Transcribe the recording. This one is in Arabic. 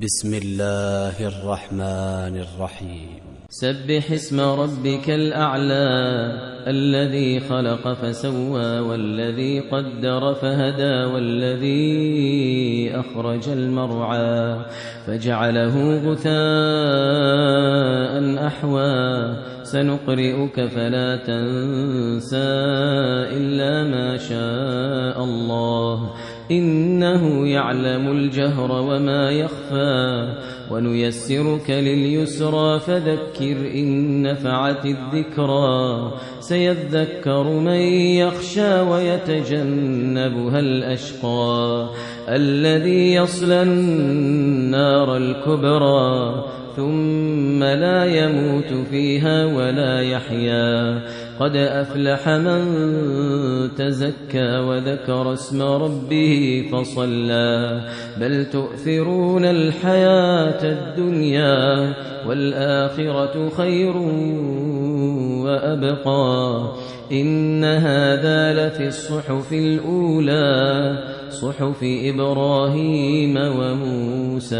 بسم الله الرحمن الرحيم. سبح اسم ربك الأعلى الذي خلق فسوى والذي قدر فهدى والذي أخرج المرعى فجعله غثاء أحوى سنقرئك فلا تنسى إلا ما شاء الله إنه يعلم الجهر وما يخفى ونيسرك لليسرى فذكر إن نفعت الذكرى سيذكر من يخشى ويتجنبها الأشقى الذي يصلى النار الكبرى ثم لا يموت فيها ولا يحيا قد أفلح من تزكى وذكر اسم ربه فصلى بل تؤثرون الحياة الدنيا والآخرة خير وأبقى إن هذا لفي الصحف الأولى صحف إبراهيم وموسى.